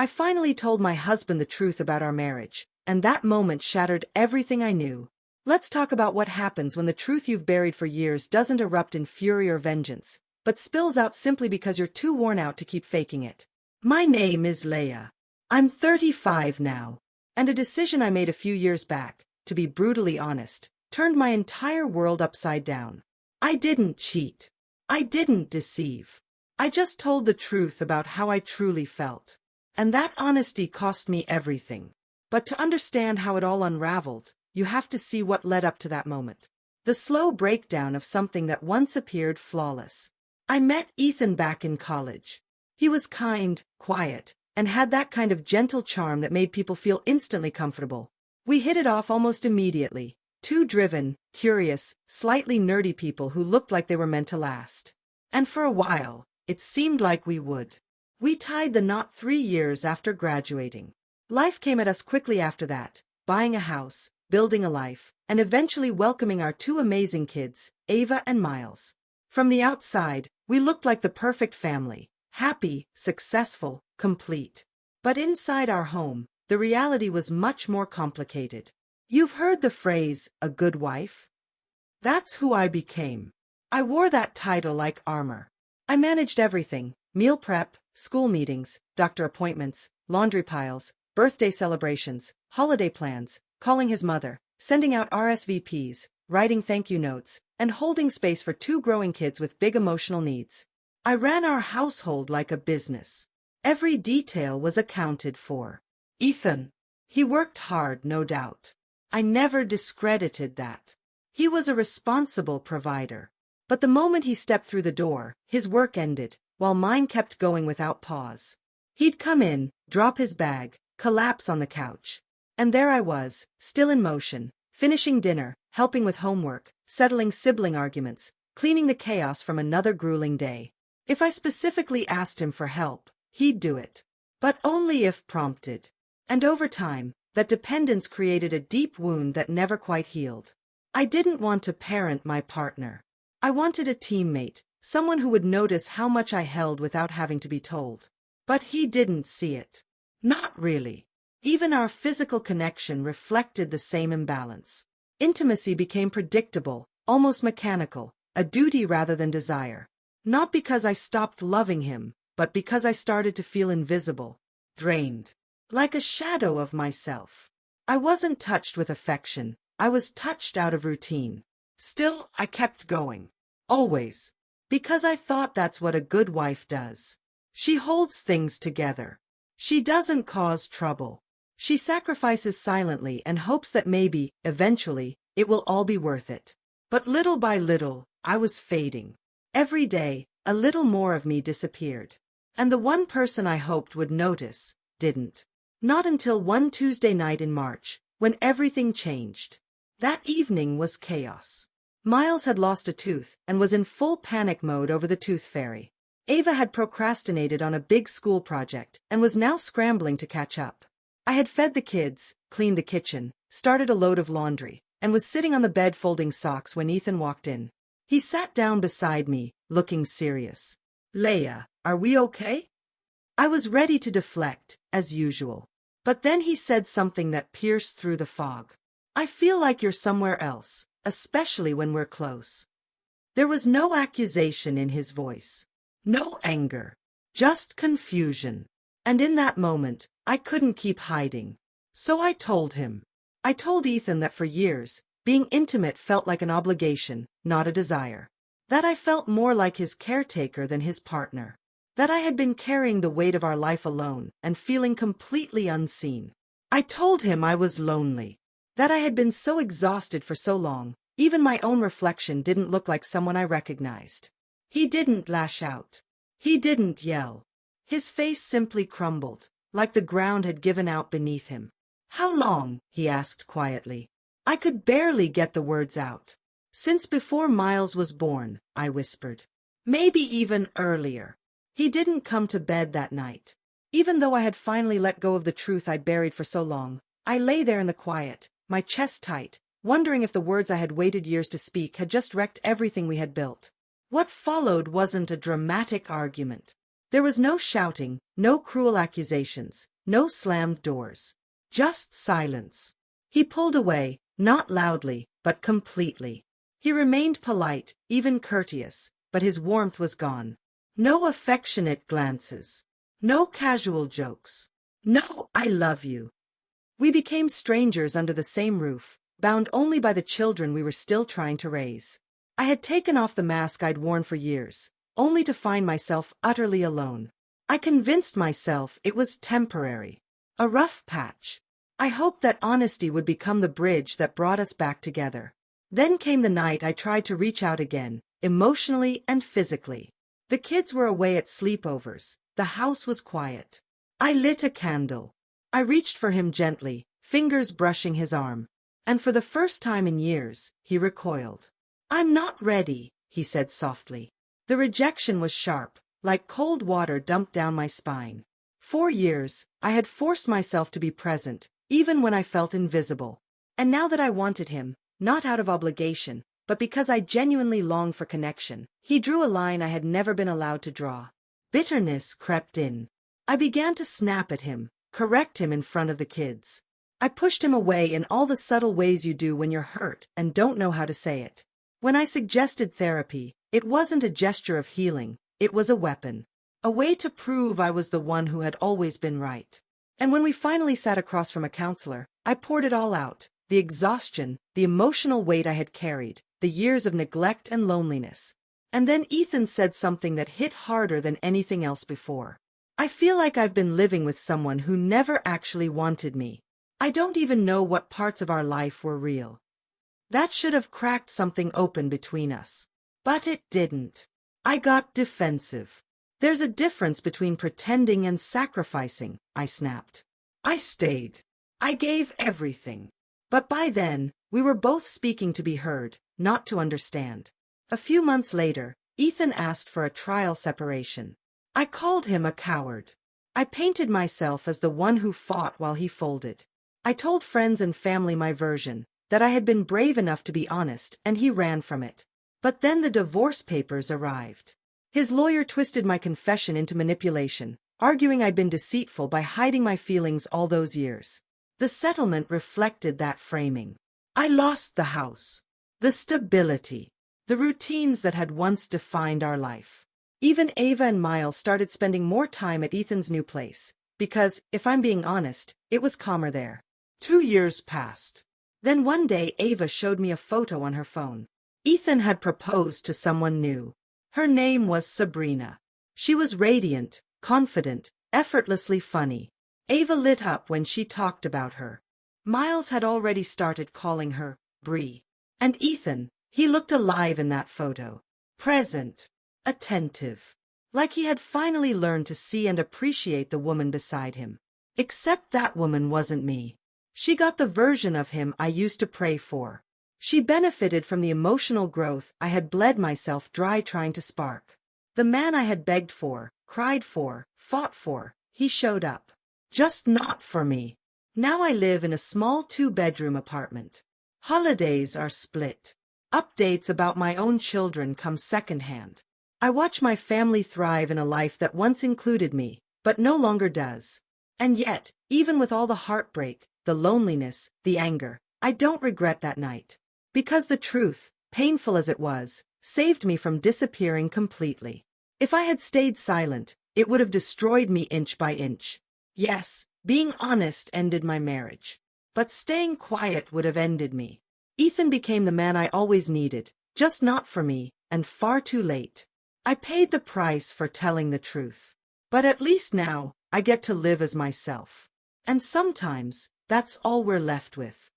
I finally told my husband the truth about our marriage, and that moment shattered everything I knew. Let's talk about what happens when the truth you've buried for years doesn't erupt in fury or vengeance, but spills out simply because you're too worn out to keep faking it. My name is Laya. I'm 35 now, and a decision I made a few years back, to be brutally honest, turned my entire world upside down. I didn't cheat. I didn't deceive. I just told the truth about how I truly felt. And that honesty cost me everything. But to understand how it all unraveled, you have to see what led up to that moment. The slow breakdown of something that once appeared flawless. I met Ethan back in college. He was kind, quiet, and had that kind of gentle charm that made people feel instantly comfortable. We hit it off almost immediately. Two driven, curious, slightly nerdy people who looked like they were meant to last. And for a while, it seemed like we would. We tied the knot 3 years after graduating. Life came at us quickly after that, buying a house, building a life, and eventually welcoming our 2 amazing kids, Ava and Miles. From the outside, we looked like the perfect family, happy, successful, complete. But inside our home, the reality was much more complicated. You've heard the phrase, a good wife? That's who I became. I wore that title like armor. I managed everything: meal prep, school meetings, doctor appointments, laundry piles, birthday celebrations, holiday plans, calling his mother, sending out RSVPs, writing thank you notes, and holding space for 2 growing kids with big emotional needs. I ran our household like a business. Every detail was accounted for. Ethan. He worked hard, no doubt. I never discredited that. He was a responsible provider. But the moment he stepped through the door, his work ended, while mine kept going without pause. He'd come in, drop his bag, collapse on the couch. And there I was, still in motion, finishing dinner, helping with homework, settling sibling arguments, cleaning the chaos from another grueling day. If I specifically asked him for help, he'd do it. But only if prompted. And over time, that dependence created a deep wound that never quite healed. I didn't want to parent my partner. I wanted a teammate, someone who would notice how much I held without having to be told. But he didn't see it. Not really. Even our physical connection reflected the same imbalance. Intimacy became predictable, almost mechanical, a duty rather than desire. Not because I stopped loving him, but because I started to feel invisible, drained, like a shadow of myself. I wasn't touched with affection, I was touched out of routine. Still, I kept going. Always. Because I thought that's what a good wife does. She holds things together. She doesn't cause trouble. She sacrifices silently and hopes that maybe, eventually, it will all be worth it. But little by little, I was fading. Every day, a little more of me disappeared. And the one person I hoped would notice, didn't. Not until one Tuesday night in March, when everything changed. That evening was chaos. Miles had lost a tooth and was in full panic mode over the tooth fairy. Ava had procrastinated on a big school project and was now scrambling to catch up. I had fed the kids, cleaned the kitchen, started a load of laundry, and was sitting on the bed folding socks when Ethan walked in. He sat down beside me, looking serious. Laya, are we okay? I was ready to deflect, as usual. But then he said something that pierced through the fog. I feel like you're somewhere else, especially when we're close. There was no accusation in his voice. No anger. Just confusion. And in that moment, I couldn't keep hiding. So I told him. I told Ethan that for years, being intimate felt like an obligation, not a desire. That I felt more like his caretaker than his partner. That I had been carrying the weight of our life alone and feeling completely unseen. I told him I was lonely. That I had been so exhausted for so long, even my own reflection didn't look like someone I recognized. He didn't lash out. He didn't yell. His face simply crumbled, like the ground had given out beneath him. How long? He asked quietly. I could barely get the words out. Since before Miles was born, I whispered. Maybe even earlier. He didn't come to bed that night. Even though I had finally let go of the truth I'd buried for so long, I lay there in the quiet, my chest tight, wondering if the words I had waited years to speak had just wrecked everything we had built. What followed wasn't a dramatic argument. There was no shouting, no cruel accusations, No slammed doors. Just silence. He pulled away, not loudly, but completely. He remained polite, even courteous, but his warmth was gone. No affectionate glances. No casual jokes. No, I love you. We became strangers under the same roof, bound only by the children we were still trying to raise. I had taken off the mask I'd worn for years, only to find myself utterly alone. I convinced myself it was temporary. A rough patch. I hoped that honesty would become the bridge that brought us back together. Then came the night I tried to reach out again, emotionally and physically. The kids were away at sleepovers. The house was quiet. I lit a candle. I reached for him gently, fingers brushing his arm. And for the first time in years, he recoiled. "I'm not ready," he said softly. The rejection was sharp, like cold water dumped down my spine. For years, I had forced myself to be present, even when I felt invisible. And now that I wanted him, not out of obligation, but because I genuinely longed for connection, he drew a line I had never been allowed to draw. Bitterness crept in. I began to snap at him, correct him in front of the kids. I pushed him away in all the subtle ways you do when you're hurt and don't know how to say it. When I suggested therapy, it wasn't a gesture of healing, it was a weapon. A way to prove I was the one who had always been right. And when we finally sat across from a counselor, I poured it all out. The exhaustion, the emotional weight I had carried, the years of neglect and loneliness. And then Ethan said something that hit harder than anything else before. "I feel like I've been living with someone who never actually wanted me. I don't even know what parts of our life were real." That should have cracked something open between us. But it didn't. I got defensive. "There's a difference between pretending and sacrificing," I snapped. I stayed. I gave everything. But by then, we were both speaking to be heard, not to understand. A few months later, Ethan asked for a trial separation. I called him a coward. I painted myself as the one who fought while he folded. I told friends and family my version, that I had been brave enough to be honest, and he ran from it. But then the divorce papers arrived. His lawyer twisted my confession into manipulation, arguing I'd been deceitful by hiding my feelings all those years. The settlement reflected that framing. I lost the house, the stability, the routines that had once defined our life. Even Ava and Miles started spending more time at Ethan's new place, because, if I'm being honest, it was calmer there. 2 years passed. Then one day Ava showed me a photo on her phone. Ethan had proposed to someone new. Her name was Sabrina. She was radiant, confident, effortlessly funny. Ava lit up when she talked about her. Miles had already started calling her Bree. And Ethan, he looked alive in that photo. Present. Attentive. Like he had finally learned to see and appreciate the woman beside him. Except that woman wasn't me. She got the version of him I used to pray for. She benefited from the emotional growth I had bled myself dry trying to spark. The man I had begged for, cried for, fought for, he showed up. Just not for me. Now I live in a small 2-bedroom apartment. Holidays are split. Updates about my own children come secondhand. I watch my family thrive in a life that once included me, but no longer does. And yet, even with all the heartbreak, the loneliness, the anger, I don't regret that night. Because the truth, painful as it was, saved me from disappearing completely. If I had stayed silent, it would have destroyed me inch by inch. Yes, being honest ended my marriage. But staying quiet would have ended me. Ethan became the man I always needed, just not for me, and far too late. I paid the price for telling the truth. But at least now, I get to live as myself. And sometimes, that's all we're left with.